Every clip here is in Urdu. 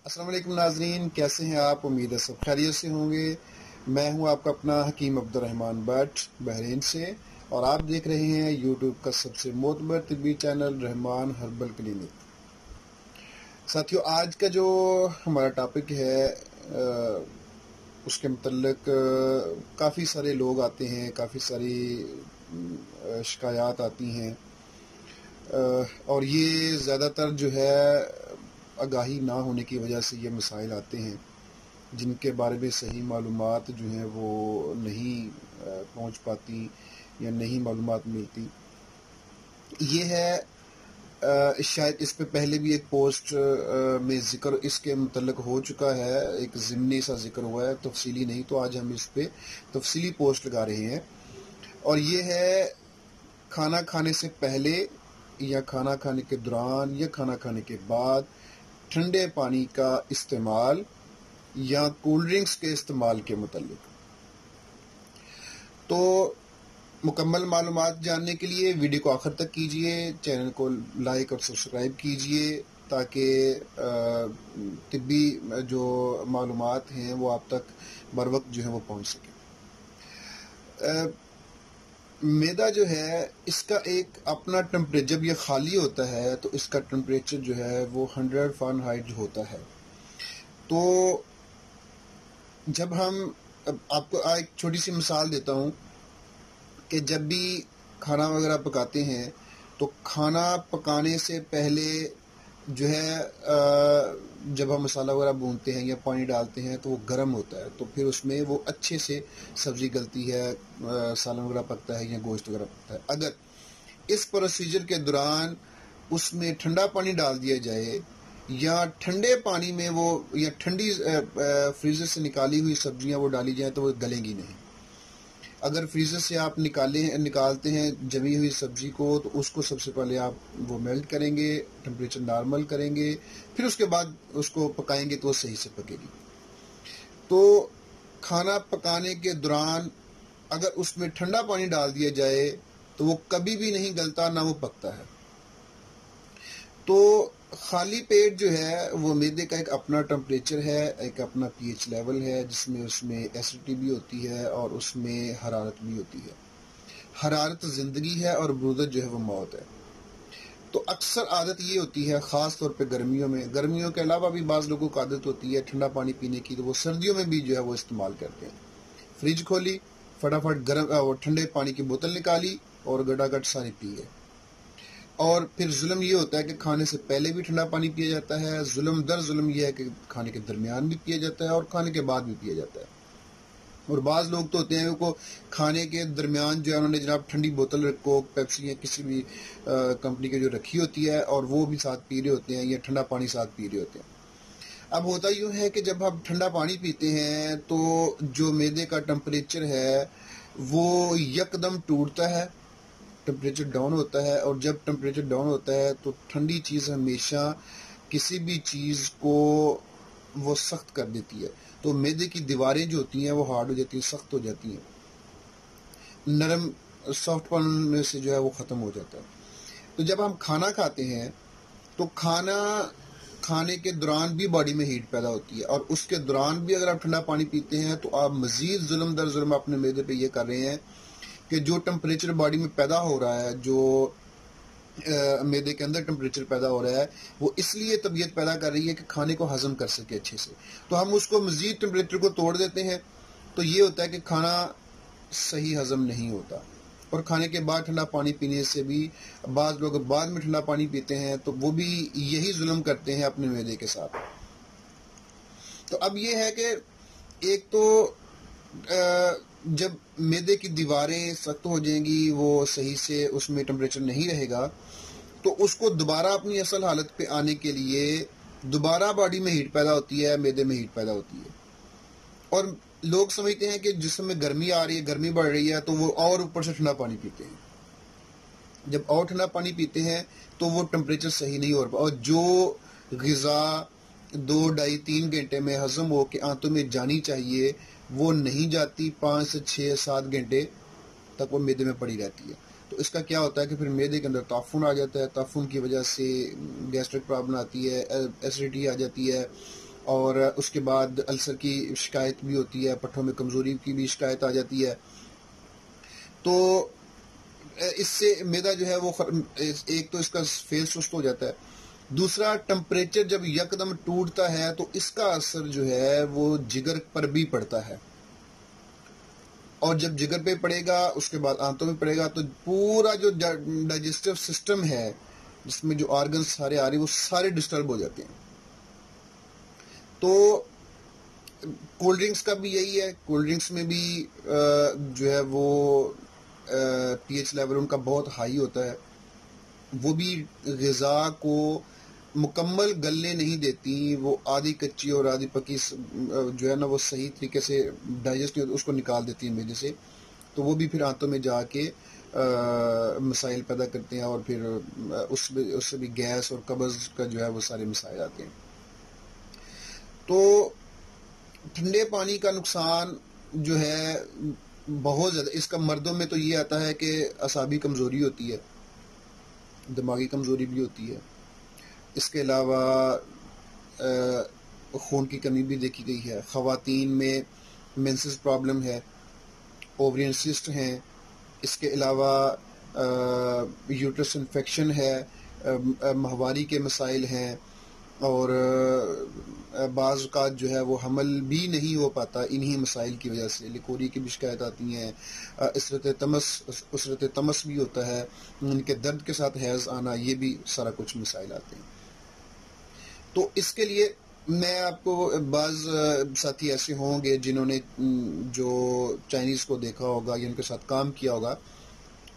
السلام علیکم ناظرین، کیسے ہیں آپ؟ امید ہے سب خیریت سے ہوں گے۔ میں ہوں آپ کا اپنا حکیم عبد الرحمن بٹ بحرین سے، اور آپ دیکھ رہے ہیں یوٹیوب کا سب سے معتبر طبی چینل رحمان ہربل کلینک۔ ساتھیو، آج کا جو ہمارا ٹاپک ہے اس کے متعلق کافی سارے لوگ آتے ہیں، کافی ساری شکایات آتی ہیں، اور یہ زیادہ تر جو ہے آگاہی نہ ہونے کی وجہ سے یہ مسائل آتے ہیں جن کے بارے میں صحیح معلومات جو ہیں وہ نہیں پہنچ پاتی یا نہیں معلومات ملتی۔ یہ ہے شاید اس پہ پہلے بھی ایک پوسٹ میں ذکر اس کے متعلق ہو چکا ہے، ایک ضمنی سا ذکر ہوا ہے، تفصیلی نہیں، تو آج ہم اس پہ تفصیلی پوسٹ لگا رہے ہیں، اور یہ ہے کھانا کھانے سے پہلے یا کھانا کھانے کے دوران یا کھانا کھانے کے بعد ٹھنڈے پانی کا استعمال یا کول ڈرنکس کے استعمال کے متعلق۔ تو مکمل معلومات جاننے کے لیے ویڈیو کو آخر تک کیجئے، چینل کو لائک اور سبسکرائب کیجئے تاکہ طبی جو معلومات ہیں وہ آپ تک بر وقت جو ہے وہ پہنچ سکیں۔ میدا جو ہے اس کا ایک اپنا ٹمپریچر، جب یہ خالی ہوتا ہے تو اس کا ٹمپریچر جو ہے وہ 100 فارنہائٹ جو ہوتا ہے۔ تو جب ہم آپ کو ایک چھوٹی سی مثال دیتا ہوں کہ جب بھی کھانا وغیرہ پکاتے ہیں تو کھانا پکانے سے پہلے جو ہے جب ہم مسالہ وغیرہ بھونتے ہیں یا پانی ڈالتے ہیں تو وہ گرم ہوتا ہے، تو پھر اس میں وہ اچھے سے سبزی گلتی ہے، سالن وغیرہ پکتا ہے یا گوشت وغیرہ پکتا ہے۔ اگر اس پروسیجر کے دوران اس میں ٹھنڈا پانی ڈال دیا جائے یا ٹھنڈے پانی میں وہ یا ٹھنڈی فریزر سے نکالی ہوئی سبزیاں وہ ڈالی جائیں تو وہ گلیں گی نہیں۔ اگر فریزر سے آپ نکالتے ہیں جمی ہوئی سبزی کو تو اس کو سب سے پہلے آپ وہ میلٹ کریں گے، ٹمپریچر نارمل کریں گے، پھر اس کے بعد اس کو پکائیں گے تو وہ صحیح سے پکے گی۔ تو کھانا پکانے کے دوران اگر اس میں ٹھنڈا پانی ڈال دیا جائے تو وہ کبھی بھی نہیں گلتا، نہ وہ پکتا ہے۔ تو خالی پیٹ جو ہے وہ معدے کا ایک اپنا ٹمپریچر ہے، ایک اپنا پی ایچ لیول ہے، جس میں اس میں ایسیڈیٹی بھی ہوتی ہے اور اس میں حرارت بھی ہوتی ہے۔ حرارت زندگی ہے اور برودت جو ہے وہ موت ہے۔ تو اکثر عادت یہ ہوتی ہے، خاص طور پہ گرمیوں کے علاوہ بھی بعض لوگوں کو عادت ہوتی ہے ٹھنڈا پانی پینے کی، تو وہ سردیوں میں بھی جو ہے وہ استعمال کرتے ہیں۔ فریج کھولی، فٹافٹ گرم ٹھنڈے پانی کی بوتل نکالی اور گٹا گٹ ساری پی گئے۔ اور پھر ظلم یہ ہوتا ہے کہ کھانے سے پہلے بھی ٹھنڈا پانی پیا جاتا ہے، ظلم در ظلم یہ ہے کہ کھانے کے درمیان بھی پیا جاتا ہے اور کھانے کے بعد بھی پیا جاتا ہے۔ اور بعض لوگ تو ہوتے ہیں وہ کھانے کے درمیان جو ہے انہوں نے جناب ٹھنڈی بوتل کوک پیپسی یا کسی بھی کمپنی کی جو رکھی ہوتی ہے اور وہ بھی ساتھ پی رہے ہوتے ہیں یا ٹھنڈا پانی ساتھ پی رہے ہوتے ہیں۔ اب ہوتا یوں ہے کہ جب ہم ٹھنڈا پانی پیتے ہیں تو جو معدے کا ٹمپریچر ہے وہ یکدم ٹوٹتا ہے، ٹمپریچر ڈاؤن ہوتا ہے، اور جب ٹمپریچر ڈاؤن ہوتا ہے تو ٹھنڈی چیز ہمیشہ کسی بھی چیز کو وہ سخت کر دیتی ہے، تو معدے کی دیواریں جو ہوتی ہیں وہ ہارڈ ہو جاتی ہیں، سخت ہو جاتی ہیں، نرم سافٹ پن میں سے جو ہے وہ ختم ہو جاتا ہے۔ تو جب ہم کھانا کھاتے ہیں تو کھانے کے دوران بھی باڈی میں ہیٹ پیدا ہوتی ہے، اور اس کے دوران بھی اگر آپ ٹھنڈا پانی پیتے ہیں تو آپ مزید ظلم در ظلم اپنے معدے پہ یہ کر رہے ہیں کہ جو ٹمپریچر باڈی میں پیدا ہو رہا ہے، جو معدے کے اندر ٹمپریچر پیدا ہو رہا ہے، وہ اس لیے طبیعت پیدا کر رہی ہے کہ کھانے کو ہضم کر سکے اچھے سے، تو ہم اس کو مزید ٹمپریچر کو توڑ دیتے ہیں، تو یہ ہوتا ہے کہ کھانا صحیح ہضم نہیں ہوتا۔ اور کھانے کے بعد ٹھنڈا پانی پینے سے بھی بعض لوگ بعد میں ٹھنڈا پانی پیتے ہیں تو وہ بھی یہی ظلم کرتے ہیں اپنے معدے کے ساتھ۔ تو اب یہ ہے کہ ایک تو جب معدے کی دیواریں سخت ہو جائیں گی، وہ صحیح سے اس میں ٹمپریچر نہیں رہے گا، تو اس کو دوبارہ اپنی اصل حالت پہ آنے کے لیے دوبارہ باڈی میں ہیٹ پیدا ہوتی ہے، معدے میں ہیٹ پیدا ہوتی ہے، اور لوگ سمجھتے ہیں کہ جسم میں گرمی آ رہی ہے، گرمی بڑھ رہی ہے، تو وہ اور اوپر سے ٹھنڈا پانی پیتے ہیں۔ جب اور ٹھنڈا پانی پیتے ہیں تو وہ ٹمپریچر صحیح نہیں ہو رہا، اور جو غذا 2 ڈھائی 3 گھنٹے میں ہضم ہو کے آنتوں میں جانی چاہیے وہ نہیں جاتی، 5 سے 6 7 گھنٹے تک وہ معدے میں پڑی رہتی ہے۔ تو اس کا کیا ہوتا ہے کہ پھر معدے کے اندر تعفن آ جاتا ہے، تعفن کی وجہ سے گیسٹرک پرابلم آتی ہے، ایسیڈیٹی آ جاتی ہے، اور اس کے بعد السر کی شکایت بھی ہوتی ہے، پٹھوں میں کمزوری کی بھی شکایت آ جاتی ہے. تو اس سے معدہ جو ہے وہ ایک تو اس کا فیس سست ہو جاتا ہے، دوسرا ٹمپریچر جب یکدم ٹوٹتا ہے تو اس کا اثر جو ہے وہ جگر پر بھی پڑتا ہے، اور جب جگر پہ پڑے گا اس کے بعد آنتوں میں پڑے گا تو پورا جو ڈائجسٹو سسٹم ہے جس میں جو آرگنز سارے آ رہے ہیں وہ سارے ڈسٹرب ہو جاتے ہیں. تو کولڈ ڈرنکس کا بھی یہی ہے، کولڈ ڈرنکس میں بھی جو ہے وہ پی ایچ لیول ان کا بہت ہائی ہوتا ہے، وہ بھی غذا کو مکمل گلنے نہیں دیتی، وہ آدھی کچی اور آدھی پکی جو ہے نا وہ صحیح طریقے سے ڈائجسٹ نہیں ہوتی، اس کو نکال دیتی ہیں معدے سے، تو وہ بھی پھر آنتوں میں جا کے مسائل پیدا کرتے ہیں، اور پھر اس سے بھی گیس اور قبض کا جو ہے وہ سارے مسائل آتے ہیں. تو ٹھنڈے پانی کا نقصان جو ہے بہت زیادہ، اس کا مردوں میں تو یہ آتا ہے کہ اعصابی کمزوری ہوتی ہے، دماغی کمزوری بھی ہوتی ہے، اس کے علاوہ خون کی کمی بھی دیکھی گئی ہے. خواتین میں مینسز پرابلم ہے، اوورین سسٹ ہیں، اس کے علاوہ یوٹرس انفیکشن ہے، ماہواری کے مسائل ہیں، اور بعض اوقات جو ہے وہ حمل بھی نہیں ہو پاتا انہی مسائل کی وجہ سے. لیکوری کی بھی شکایت آتی ہیں، اسرت تمس بھی ہوتا ہے، ان کے درد کے ساتھ حیض آنا، یہ بھی سارا کچھ مسائل آتے ہیں. تو اس کے لیے میں آپ کو، بعض ساتھی ایسے ہوں گے جنہوں نے جو چائنیز کو دیکھا ہوگا یا ان کے ساتھ کام کیا ہوگا،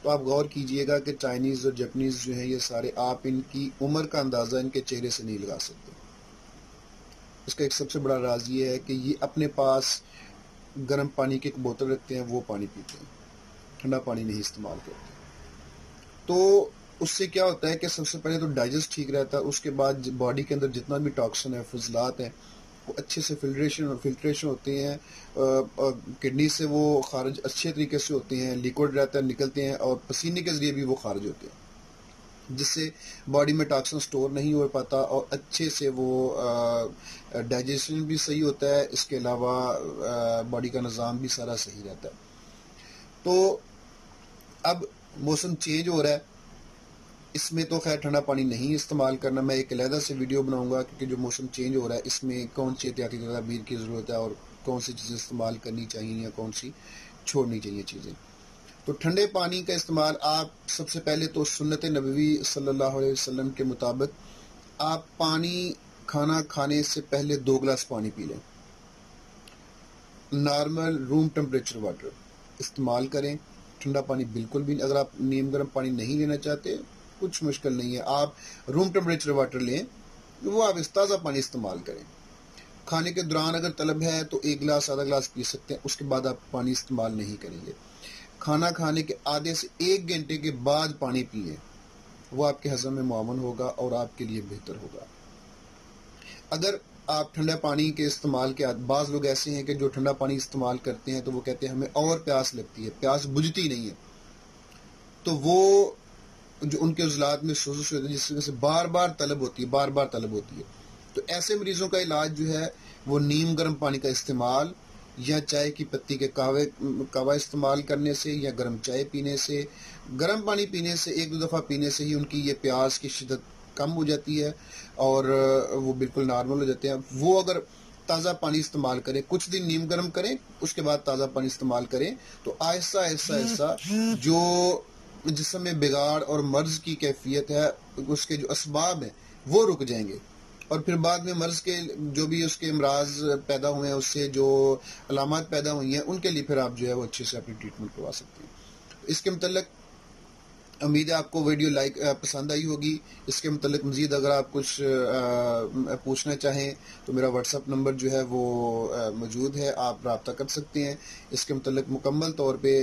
تو آپ غور کیجئے گا کہ چائنیز اور جاپنیز جو ہیں یہ سارے، آپ ان کی عمر کا اندازہ ان کے چہرے سے نہیں لگا سکتے. اس کا ایک سب سے بڑا راز یہ ہے کہ یہ اپنے پاس گرم پانی کی ایک بوتل رکھتے ہیں، وہ پانی پیتے ہیں، ٹھنڈا پانی نہیں استعمال کرتے. تو اس سے کیا ہوتا ہے کہ سب سے پہلے تو ڈائجسٹ ٹھیک رہتا ہے، اس کے بعد باڈی کے اندر جتنا بھی ٹاکسن ہے، فضلات ہیں، وہ اچھے سے فلٹریشن ہوتے ہیں، کڈنی سے وہ خارج اچھے طریقے سے ہوتے ہیں، لیکوڈ رہتا ہے، نکلتے ہیں، اور پسینے کے ذریعے بھی وہ خارج ہوتے ہیں، جس سے باڈی میں ٹاکسن سٹور نہیں ہو پاتا، اور اچھے سے وہ ڈائجیشن بھی صحیح ہوتا ہے. اس کے علاوہ باڈی کا نظام بھی سارا صحیح رہتا ہے. تو اب موسم چینج ہو رہا ہے، اس میں تو خیر ٹھنڈا پانی نہیں استعمال کرنا، میں ایک علیحدہ سے ویڈیو بناؤں گا، کیونکہ جو موسم چینج ہو رہا ہے اس میں کون سی احتیاطی تدابیر کی ضرورت ہے، اور کون سی چیزیں استعمال کرنی چاہیے یا کون سی چھوڑنی چاہیے چیزیں. تو ٹھنڈے پانی کا استعمال، آپ سب سے پہلے تو سنت نبوی صلی اللہ علیہ وسلم کے مطابق آپ پانی، کھانا کھانے سے پہلے 2 گلاس پانی پی لیں، نارمل روم ٹمپریچر واٹر استعمال کریں. ٹھنڈا پانی بالکل بھی، اگر آپ نیم گرم پانی نہیں لینا چاہتے کچھ مشکل نہیں ہے، آپ روم ٹمپریچر واٹر لیں، وہ آپ تازہ پانی استعمال کریں. کھانے کے دوران اگر طلب ہے تو 1 گلاس آدھا گلاس پی سکتے ہیں، اس کے بعد آپ پانی استعمال نہیں کریں گے. کھانا کھانے کے آدھے سے 1 گھنٹے کے بعد پانی پئیں، وہ آپ کے ہضم میں معاون ہوگا اور آپ کے لیے بہتر ہوگا. اگر آپ ٹھنڈا پانی کے استعمال کے، بعض لوگ ایسے ہیں کہ جو ٹھنڈا پانی استعمال کرتے ہیں تو وہ کہتے ہیں ہمیں اور پیاس لگتی ہے، پیاس بجھتی نہیں ہے، تو وہ جو ان کے عضلات میں سوزش ہوتی ہے، جس وجہ سے بار بار طلب ہوتی ہے. تو ایسے مریضوں کا علاج جو ہے وہ نیم گرم پانی کا استعمال، یا چائے کی پتی کے کہوہ استعمال کرنے سے، یا گرم چائے پینے سے، گرم پانی پینے سے 1-2 دفعہ پینے سے ہی ان کی یہ پیاس کی شدت کم ہو جاتی ہے، اور وہ بالکل نارمل ہو جاتے ہیں. وہ اگر تازہ پانی استعمال کریں، کچھ دن نیم گرم کریں، اس کے بعد تازہ پانی استعمال کریں، تو آہستہ آہستہ جو جسم میں بگاڑ اور مرض کی کیفیت ہے، اس کے جو اسباب ہیں وہ رک جائیں گے، اور پھر بعد میں مرض کے جو بھی اس کے امراض پیدا ہوئے ہیں، اس سے جو علامات پیدا ہوئی ہیں، ان کے لیے پھر آپ جو ہے وہ اچھے سے اپنی ٹریٹمنٹ کروا سکتے ہیں. اس کے متعلق امید ہے آپ کو ویڈیو پسند آئی ہوگی. اس کے متعلق مزید اگر آپ کچھ پوچھنا چاہیں تو میرا واٹس ایپ نمبر جو ہے وہ موجود ہے، آپ رابطہ کر سکتے ہیں. اس کے متعلق مکمل طور پہ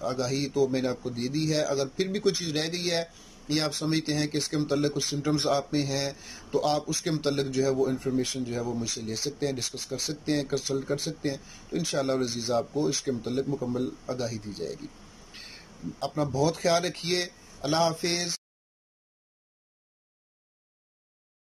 آگاہی تو میں نے آپ کو دے دی ہے. اگر پھر بھی کوئی چیز رہ گئی ہے یا آپ سمجھتے ہیں کہ اس کے متعلق کچھ سمٹمز آپ میں ہیں، تو آپ اس کے متعلق جو ہے وہ انفارمیشن جو ہے وہ مجھ سے لے سکتے ہیں، ڈسکس کر سکتے ہیں، کنسلٹ کر سکتے ہیں. تو انشاءاللہ العزیز آپ کو اس کے متعلق مکمل آگاہی دی جائے گی. اپنا بہت خیال رکھیے. اللہ حافظ.